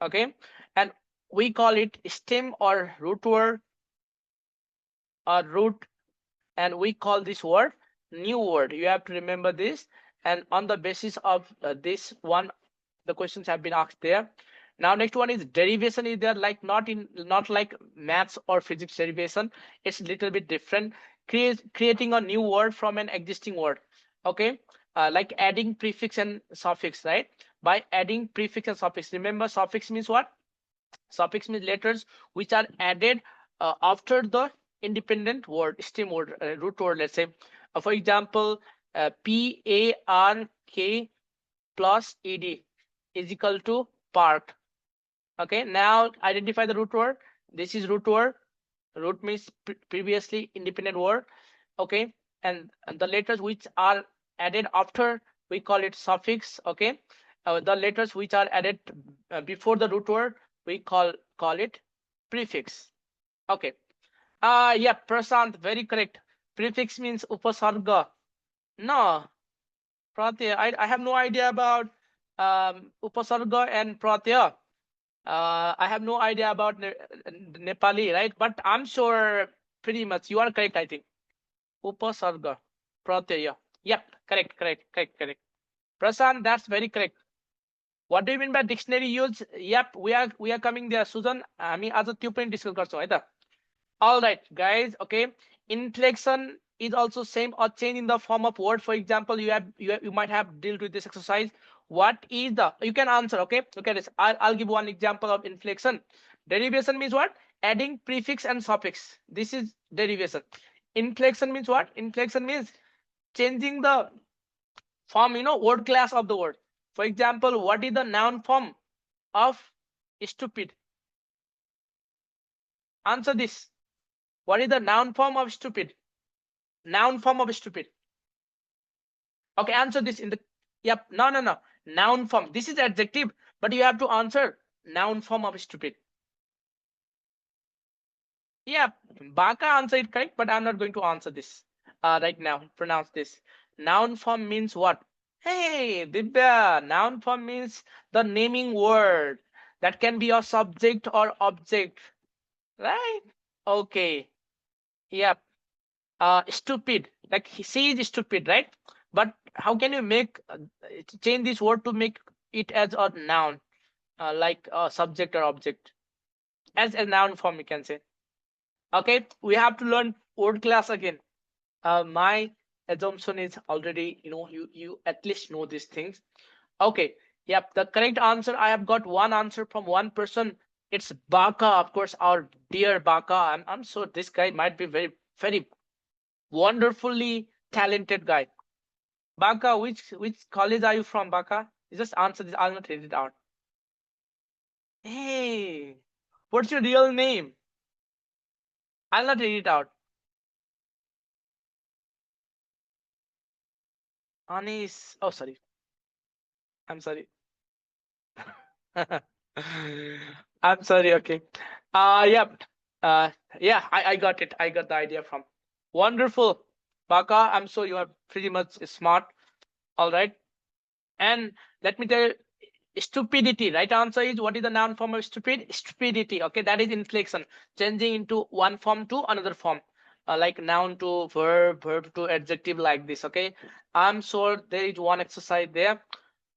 [SPEAKER 1] Okay, and we call it stem or root word or root, and we call this word new word. You have to remember this, and on the basis of this one, the questions have been asked there. Now next one is derivation. Is there, like not like maths or physics derivation, it's a little bit different. Creating a new word from an existing word. Okay, like adding prefix and suffix, right? By adding prefix and suffix, remember suffix means what? Suffix means letters which are added after the independent word, stem word, root word. Let's say, for example, PARK plus ED is equal to park. Okay, now identify the root word. This is root word. Root means previously independent word. Okay, and the letters which are added after, we call it suffix. Okay, the letters which are added before the root word, we call it prefix. Okay, yeah, Prasant, very correct. Prefix means upasarga. No, pratyaya, I have no idea about upasarga and pratyaya. I have no idea about Nepali, right? But I'm sure pretty much you are correct, I think. Upasarga, pratyaya. Yep, correct. Prasant, that's very correct. What do you mean by dictionary use? Yep, we are coming there. Susan, हामी आज त्यो पनि discuss गर्छौँ है त. All right, guys. Okay, inflection is also same, or change in the form of word. For example, you might have dealt with this exercise. What is the, you can answer. Okay, look at this. I'll give one example of inflection. Derivation means what? Adding prefix and suffix. This is derivation. Inflection means what? Inflection means changing the form, word class of the word. For example, what is the noun form of stupid? Answer this. What is the noun form of stupid? Noun form of stupid. Okay, answer this in the, yep, no. Noun form. This is adjective, but you have to answer noun form of stupid. Yeah, Baka answered it correct, but I'm not going to answer this right now. Pronounce this. Noun form means what? Hey, Dibya, noun form means the naming word that can be a subject or object, right? Okay. Yep. Stupid, like she is stupid, right? But how can you make change this word to make it as a noun, like a subject or object, as a noun form, you can say. Okay, we have to learn word class again. My assumption is already, you at least know these things. Okay, yep, the correct answer, I have got one answer from one person. It's Baka, of course, our dear Baka. I'm sure this guy might be very wonderfully talented guy. Baka, which college are you from, Baka? You just answer this. I'll not read it out. Hey, what's your real name? I'll not read it out. Anis. Oh, sorry. I'm sorry. I'm sorry. Okay. Yeah. Yeah. I got it. I got the idea from. Wonderful, Baka. I'm sure you are pretty much smart. All right. And let me tell you, stupidity. Right answer is, what is the noun form of stupid? Stupidity. Okay, that is inflection, changing into one form to another form, like noun to verb, verb to adjective, like this. Okay, I'm sure there is one exercise there.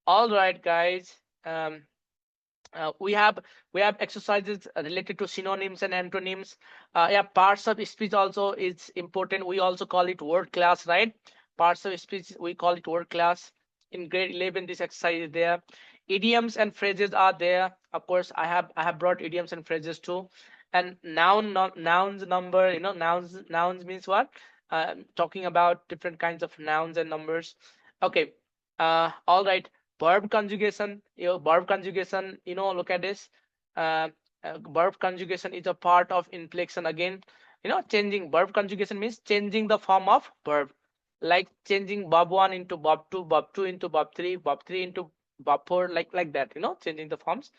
[SPEAKER 1] All right, guys. We have exercises related to synonyms and antonyms. Yeah, parts of speech also is important. We also call it word class, right? Parts of speech, we call it word class. In grade 11, this exercise is there. Idioms and phrases are there. Of course, I have brought idioms and phrases too. And nouns, number, nouns means what? Talking about different kinds of nouns and numbers. Okay. All right. Verb conjugation. Verb conjugation, look at this. Verb conjugation is a part of inflection again. Changing, verb conjugation means changing the form of verb. like changing verb 1 into verb 2, verb 2 into verb 3, verb 3 into verb 4, like that, changing the forms.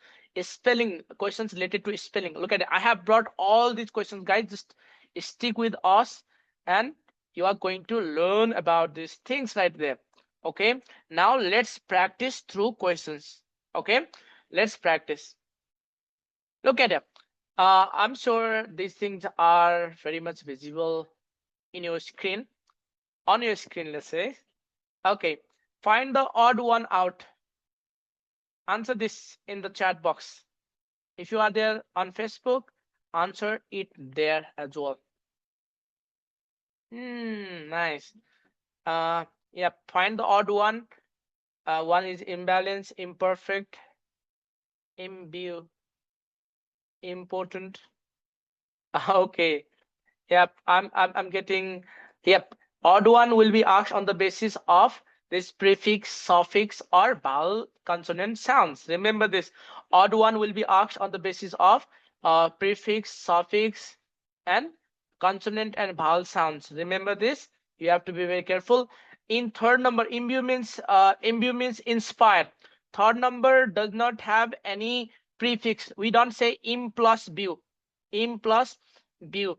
[SPEAKER 1] Spelling questions related to spelling. Look at it. I have brought all these questions, guys. Just stick with us and you are going to learn about these things right there. Okay, now let's practice through questions. Okay, let's practice. Look at it. I'm sure these things are very much visible in your screen, on your screen, let's say. Okay, find the odd one out. Answer this in the chat box. If you are there on Facebook, answer it there as well. Nice. Yeah, find the odd one. One is imbalance, imperfect, imbue, important. Okay. Yep, I'm getting. Yep, odd one will be asked on the basis of this prefix, suffix, or vowel consonant sounds. Remember this. Odd one will be asked on the basis of prefix, suffix, and consonant and vowel sounds. Remember this. You have to be very careful. In third number, imbue means inspire. Third number does not have any prefix. We don't say im plus bu. Im plus bu.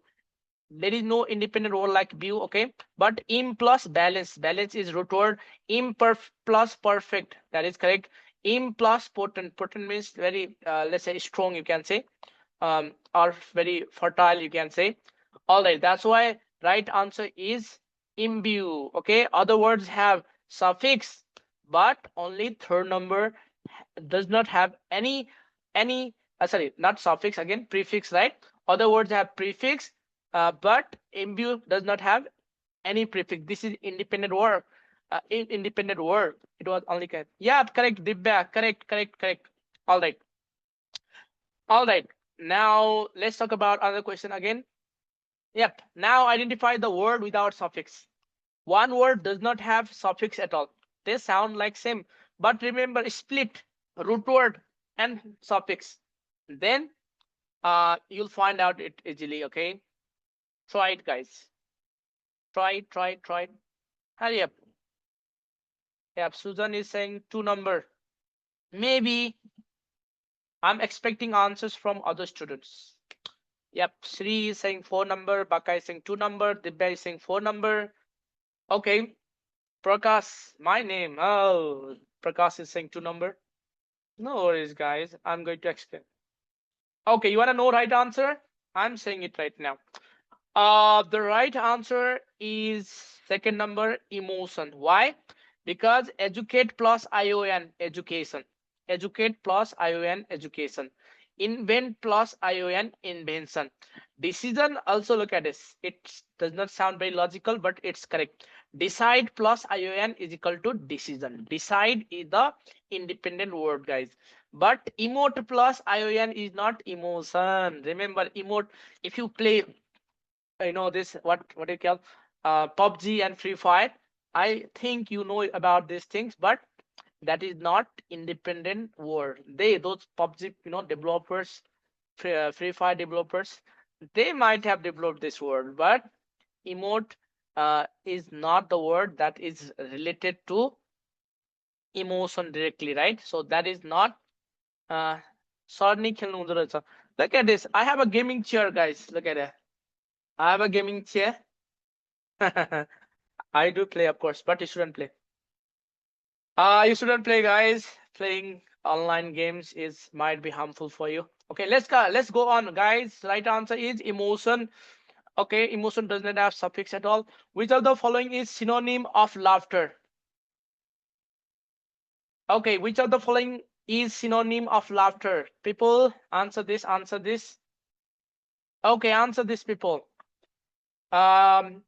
[SPEAKER 1] There is no independent word like view. Okay, but im plus balance is root word. Im plus perfect, that is correct. Im plus potent means very let's say strong, you can say, or very fertile, you can say. All right, that's why right answer is imbue. Okay, other words have suffix, but only third number does not have any sorry, not suffix, again prefix, right? Other words have prefix, but imbue does not have any prefix. This is independent word. Independent word. It was only correct. Yeah, correct. Dibya, correct. All right. All right. Now let's talk about another question again. Yep. Now identify the word without suffix. One word does not have suffix at all. They sound like same, but remember, split root word and suffix. Then you'll find out it easily. Okay. Try it, guys. Try. Hurry up. Yep, Susan is saying 2 number. Maybe I'm expecting answers from other students. Yep, Sri is saying 4 number, Baka is saying 2 number, Dibya is saying 4 number. Okay, Prakash, my name. Oh, Prakash is saying 2 number. No worries, guys. I'm going to explain. Okay, you want to know right answer? I'm saying it right now. The right answer is second number, emotion. Why? Because educate plus ION, education. Educate plus ION, education. Invent plus ION, invention. Decision, also look at this. It does not sound very logical, but it's correct. Decide plus ION is equal to decision. Decide is the independent word, guys. But emote plus ION is not emotion. Remember, emote, if you play, this, what do you call, PUBG and Free Fire, I think you know about these things, but that is not independent word. Those PUBG developers, Free Fire developers, they might have developed this word, but emote is not the word that is related to emotion directly, right? So that is not uh look at this. I have a gaming chair, guys. Look at it. I have a gaming chair. I do play, of course, but you shouldn't play. You shouldn't play, guys. Playing online games is might be harmful for you. Okay, let's go on, guys. Right answer is emotion. Okay, emotion does not have suffix at all. Which of the following is synonym of laughter? Okay, which of the following is synonym of laughter? People, answer this. Answer this. Okay, answer this, people. Um.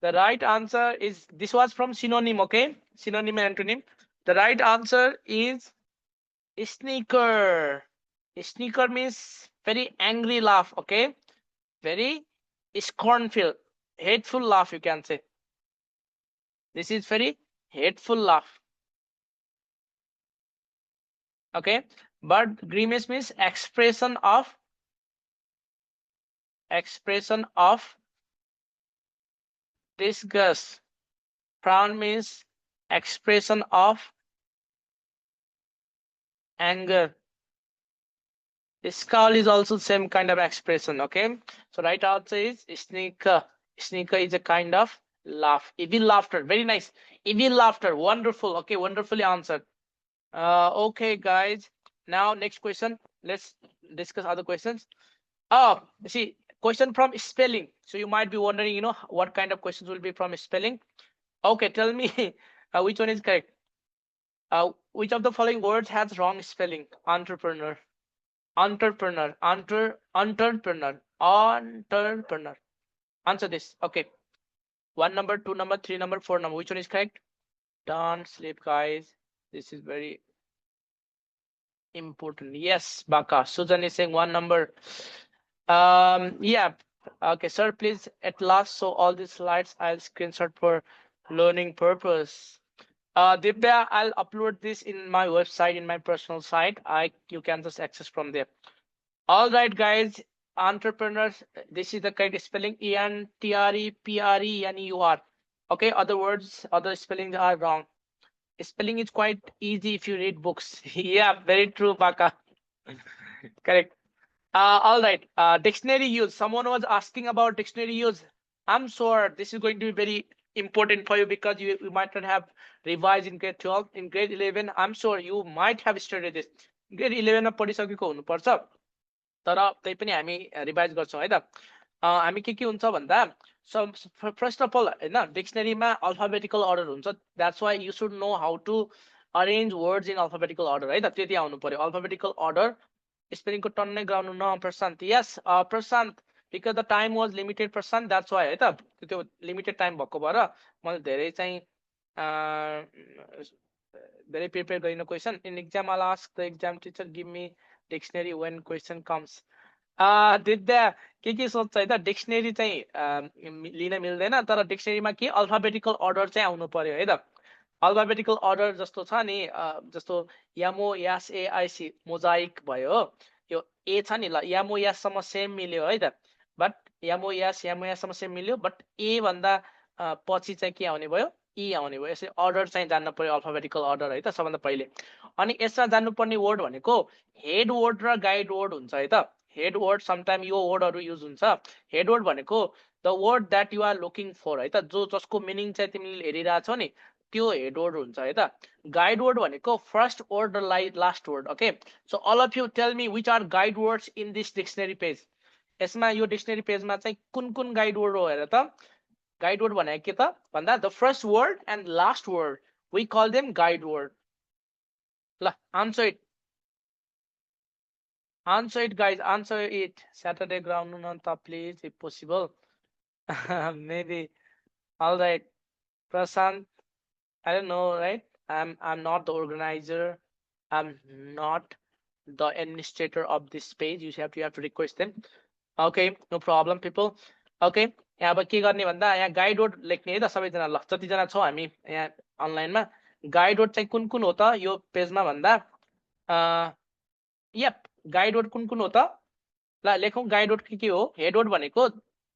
[SPEAKER 1] The right answer is, this was from synonym, okay? Synonym and antonym. The right answer is sneaker. Sneaker means very angry laugh, okay? Very scornful, hateful laugh, you can say. This is very hateful laugh. Okay, but grimace means expression of expression of disgust. Frown means expression of anger. Scowl is also same kind of expression. Okay, so right answer is sneaker. Sneaker is a kind of laugh. Evil laughter. Very nice. Evil laughter. Wonderful. Okay, wonderfully answered. Okay, guys. Now next question. Let's discuss other questions. Oh, see, question from spelling. So you might be wondering, what kind of questions will be from spelling. Okay, tell me which one is correct. Which of the following words has wrong spelling? Entrepreneur. Entrepreneur. Entrepreneur. Entrepreneur. Answer this. Okay. 1 number, 2 number, 3 number, 4 number. Which one is correct? Don't sleep, guys. This is very important. Yes, Baka. Susan is saying 1 number. Yeah. Okay, sir, please at last show all these slides. I'll screenshot for learning purpose. Divya, I'll upload this in my website, in my personal site. You can just access from there. All right, guys. Entrepreneurs, this is the correct spelling. ENTREPRENEUR. Okay, other words, other spellings are wrong. Spelling is quite easy if you read books. Yeah, very true, Baka. Correct. All right. Dictionary use. Someone was asking about dictionary use. I'm sure this is going to be very important for you because you might not have revised in grade 12. In grade 11, I'm sure you might have studied this. Grade 11 मा पढिसकेको हुनुपर्छ, तर त्यही पनि हामी revise गर्छौँ है त. हामी के हुन्छ भन्दा फर्स्ट अफ अल हैन, डिक्सनरीमा अल्फाबेटिकल अर्डर हुन्छ. That's why you should know how to arrange words in alphabetical order है त. त्यति आउनु पर्यो. अल्फाबेटिकल अर्डर स्पेलिङ को टन्नै गराउनु न Prashant. Yes Prashant, because the time was limited Prashant, that's why है त. त्यो लिमिटेड टाइम भएको भएर मैले धेरै चाहिँ धेरै प्रिपेयर गरिन question. In exam all ask the exam teacher give me dictionary when question comes. दिद्या के सोध्छ है त, डिक्सनरी चाहिँ लिन मिल्दैन, तर डिक्सनरीमा के अल्फाबेटिकल अर्डर चाहिँ आउनु पर्यो है त. अल्फाबेटिकल अर्डर जस्तो छ नि, जस्तो यामो यास ए आइसी मोजाइक भयो. यो ए छ नि, ल यामो याससम्म सेम मिल्यो है त. बट यामो याससम्म सेम मिल्यो, बट ए भन्दा पछि चाहिँ के आउने भयो, ई आउने भयो. यसरी अर्डर चाहिँ जान्न पर्यो, अल्फाबेटिकल अर्डर है त सबभन्दा पहिले. अनि यसमा जान्नुपर्ने वर्ड भनेको हेड वर्ड र गाइड वर्ड हुन्छ है त. हेड वर्ड समटाइम यो वर्डहरू युज हुन्छ. हेड वर्ड भनेको the word that you are looking for है त, जसको मिनिङ चाहिँ तिमीले हेरिरहेछौ नि, त्यो हेड वर्ड हुन्छ है त. गाइड वर्ड भनेको फर्स्ट वर्ड र last word. Okay, so all of you tell me which are guide words in this dictionary page. यसमा यो डिक्सनरी पेजमा चाहिँ कुन कुन गाइड वर्ड हो हेर त. गाइड वर्ड भनेको के त भन्दा the first word and last word, we call them guide word. ल answer it. Answer it, guys. Answer it. Saturday ground nanta, please, if possible. Maybe. All right. Prasant, I don't know, right? I'm not the organizer. I'm not the administrator of this page. You have to request them. Okay, no problem, people. Okay. यहाँ अब के गर्ने भन्दा यहाँ guide word लेख्ने है त सबैजना. ल जतिजना छौँ हामी यहाँ अनलाइनमा, गाइड वर्ड चाहिँ कुन कुन हो त यो पेजमा भन्दा यप गाइड वर्ड कुन कुन हो त. ल लेखौँ गाइड वर्ड के हो. हेड वर्ड भनेको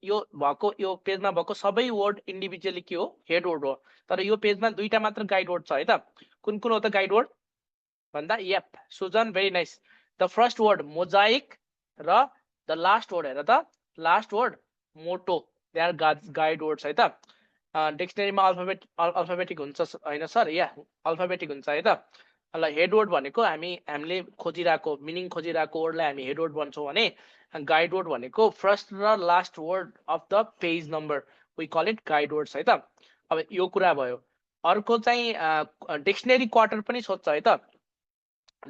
[SPEAKER 1] यो भएको यो पेजमा भएको सबै वर्ड इन्डिभिजुअली के हो, हेड वर्ड हो. तर यो पेजमा दुईटा मात्र गाइड वर्ड छ है त. कुन कुन हो त गाइड वर्ड भन्दा yup Sujan, very nice. The first word mosaic र द लास्ट वर्ड हेर त, last word motto, they are guide words है त. डिक्सनरीमा अल्फाबेटिक हुन्छ होइन सर? या अल्फाबेटिक हुन्छ है त. ल हेड वर्ड भनेको हामीले खोजिरहेको मिनिङ खोजिरहेको वर्डलाई हामी हेड वर्ड भन्छौँ भने गाइड वर्ड भनेको फर्स्ट र last word of the page number, we call it guide words है त. अब यो कुरा भयो. अर्को चाहिँ डिक्सनरी क्वार्टर पनि सोध्छ है त.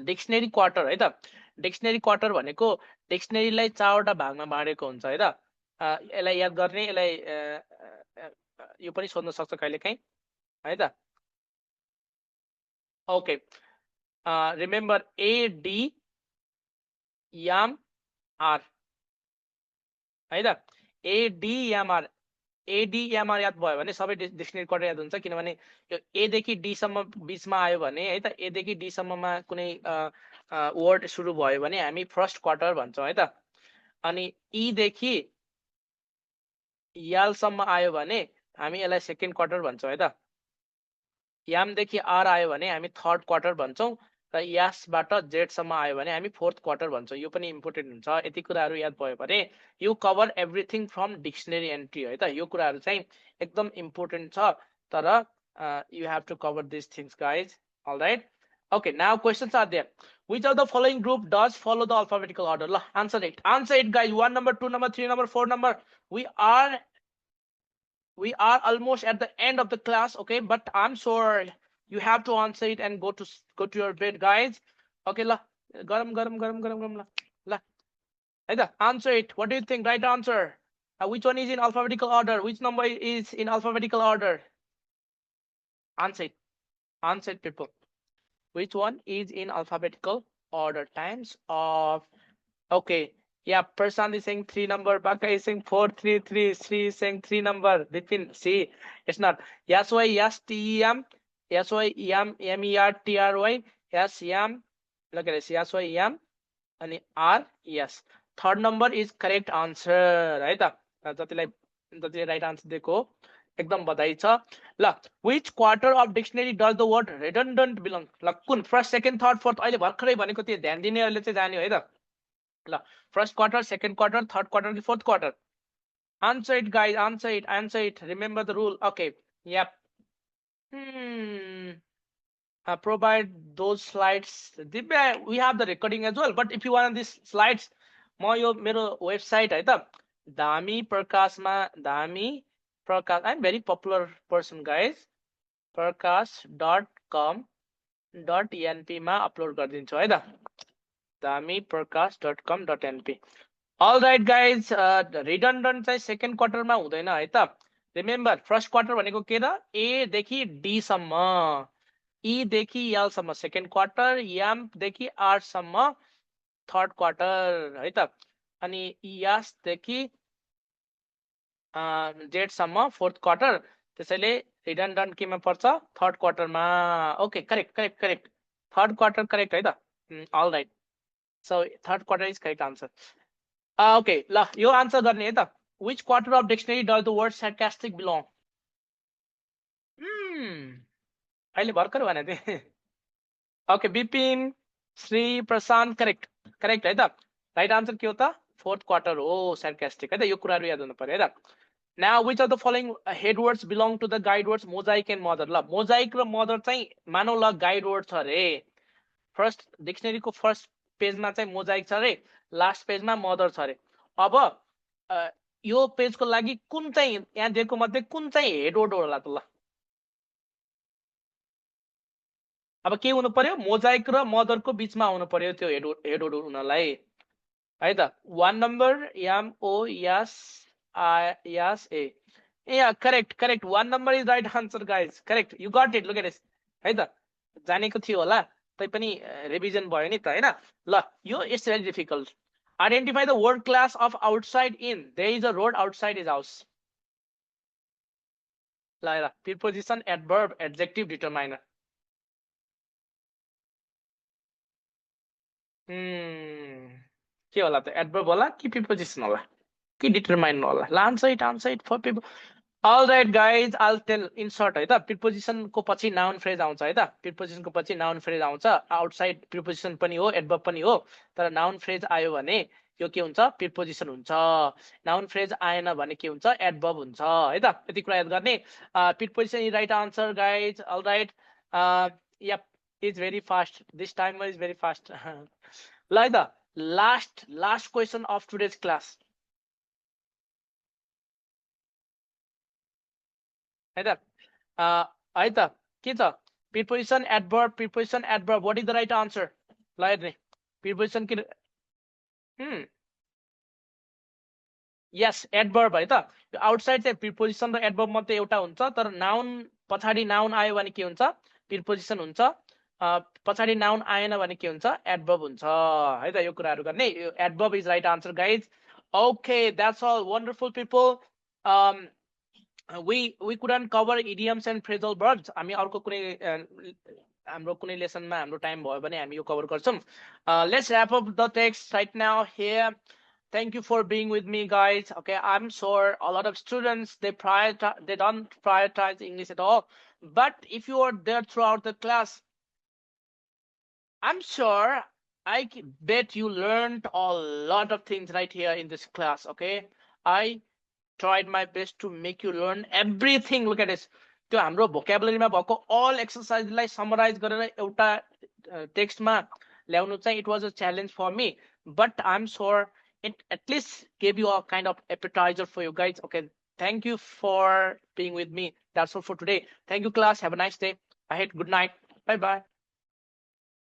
[SPEAKER 1] डिक्सनरी क्वार्टर है त. डिक्सनरी क्वार्टर भनेको डिक्सनरीलाई 4वटा भागमा बाँडेको हुन्छ है त. यसलाई याद गर्ने, यसलाई यो पनि सोध्न सक्छ कहिलेकाहीँ है त. Okay, remember AD YAM R है त. AD YAM R, AD YAM R याद भयो भने सबै डिक्सनरी क्वार्टर याद हुन्छ. किनभने यो A देखि D सम्म बीचमा आयो भने है त, A देखि D सम्ममा कुनै वर्ड सुरु भयो भने हामी फर्स्ट क्वार्टर भन्छौँ है त. अनि E देखि यालसम्म आयो भने हामी यसलाई सेकेन्ड क्वार्टर भन्छौँ है त। यामदेखि आर आयो भने हामी थर्ड क्वार्टर भन्छौँ र यासबाट जेडसम्म आयो भने हामी फोर्थ क्वार्टर भन्छौँ। यो पनि इम्पोर्टेन्ट हुन्छ। यति कुराहरू याद भयो भने you cover everything from dictionary entry है त। यो कुराहरू चाहिँ एकदम इम्पोर्टेन्ट छ, तर you have to cover this things guys. Alright, okay, now questions are there. Which of the following group does follow the alphabetical order? Answer it guys. 1 number, 2 number, 3 number, 4 number. We are almost at the end of the class, okay, but I'm sure you have to answer it and go to your bed guys. Okay, la garam la. Answer it. What do you think? Right answer. Which one is in alphabetical order? Which number is in alphabetical order? Answer it people. Which one is in alphabetical order? Times of. Okay, yeah, Prashant is saying 3 number, Baka is saying 4 3 3, Sri is saying 3 number. Between, see, it's not. Yes y yes tem, yes y em mer try, yes em. Look at this, yes y em and r, yes. Third number is correct answer, right? जतिलाई right answer दिएको एकदम बधाई छ ल। which quarter of dictionary does the word redundant belong? ल कुन first second third fourth अहिले भर्खरै भनेको त्यो ध्यान दिनेहरूले चाहिँ जान्यो है त। ल first quarter, second quarter, third quarter कि fourth quarter? answer it guys, answer it. Remember the rule. Okay, yep. Provide those slides. We have the recording as well, but if you want these slides, म यो मेरो website है त धामी प्रकाशमा, धामी प्रकाश, I'm very popular person guys, prakash.com.np मा upload गरिदिन्छु है त, dhamiprakash.com.np. All right guys, redundant चाहिँ second क्वार्टरमा हुँदैन है त। रिमेम्बर फर्स्ट क्वार्टर भनेको के त, ए देखि डी सम्म, ई देखि एल सम्म सेकेन्ड क्वार्टर, एम देखि आर सम्म थर्ड क्वार्टर है त, अनि यास देखि जेड सम्म फोर्थ क्वार्टर। त्यसैले रिडन्डन्ट केमा पर्छ? थर्ड क्वार्टरमा। Okay, correct third quarter correct है त। All right, so third quarter is correct answer. Okay ल, यो आन्सर गर्ने है त। which quarter of dictionary does the word sarcastic belong? अहिले भर्खर भने थिएँ। ओके, बिपिन, श्री, प्रशान्त करेक्ट है त। राइट आन्सर के हो त? फोर्थ क्वार्टर हो sarcastic है त। यो कुराहरू याद हुनु पर्यो है त। Now which of the following head words belong to the guide words mosaic and mother? ल मोजाइक र मदर चाहिँ मानौ ल गाइड वर्ड छ रे। फर्स्ट डिक्सनरीको फर्स्ट पेजमा चाहिँ मोजाइक छ रे, लास्ट पेजमा मदर छ रे। अब यो पेजको लागि कुन चाहिँ यहाँ दिएको मध्ये कुन चाहिँ हेड वर्ड होला त? ल अब के हुनु पर्यो? मोजाइक र मदरको बीचमा आउनु पर्यो त्यो हेड वर्ड हुनलाई है त। 1 नम्बर एम ओ यस yes a. Yeah, correct 1 number is right answer guys. Correct, you got it. Look at this है त, जानेको थियो होला तै पनि रिभिजन भयो नि त हैन। ल यो it's very difficult. Identify the word class of outside in. There is a road outside is house. ल प्रिपोजिसन, एडभर्ब, एडजेक्टिभ, डिटरमाइनर। के होला त? एडभर्ब होला कि प्रिपोजिसन होला कि डिटरमाइनर होला? ल answer it for people. All right guys, I'll tell in short है त। प्रिपोजिसन को पछि नाउन फ्रेज आउँछ है त। प्रिपोजिसन को पछि नाउन फ्रेज आउँछ। आउटसाइड प्रिपोजिसन पनि हो, एडभर्ब पनि हो, तर नाउन फ्रेज आयो भने यो के हुन्छ? प्रिपोजिसन हुन्छ। नाउन फ्रेज आएन भने के हुन्छ? एडभर्ब हुन्छ है त। यति कुरा याद गर्ने। Preposition is right answer guys. All right, yup, is very fast this time, is very fast. ल है त, last question of today's class है त। के छ? Preposition, adverb, what is the right answer? ल हेर्ने, प्रिपोजिसन के? यस, एडभर्ब है त। आउटसाइड चाहिँ प्रिपोजिसन र एडभर्ब मात्रै एउटा हुन्छ, तर नाउन पछाडि नाउन आयो भने के हुन्छ? प्रिपोजिसन हुन्छ। पछाडि नाउन आएन भने के हुन्छ? एडभर्ब हुन्छ है त। यो कुराहरू गर्ने। Adverb is right answer guys. Okay, that's all wonderful people. we couldn't cover idioms and phrasal verbs. हामी अर्को कुनै हाम्रो कुनै लेसनमा हाम्रो टाइम भयो भने हामी यो कभर गर्छौं। Let's wrap up the text right now here. Thank you for being with me, guys. Okay, I'm sure a lot of students they don't prioritize English at all. But if you are there throughout the class, I'm sure bet you learned a lot of things right here in this class. Okay, I tried my best to make you learn everything. Look at this. त्यो हाम्रो भोक्याबुलरीमा भएको all exerciseलाई summarize गरेर एउटा टेक्स्टमा ल्याउनु चाहिँ it was a challenge for me, but I'm sure it at least gave you a kind of appetizer for you guys. Okay, thank you for being with me. That's all for today. Thank you, class. Have a nice day ahead. Good night. Bye bye.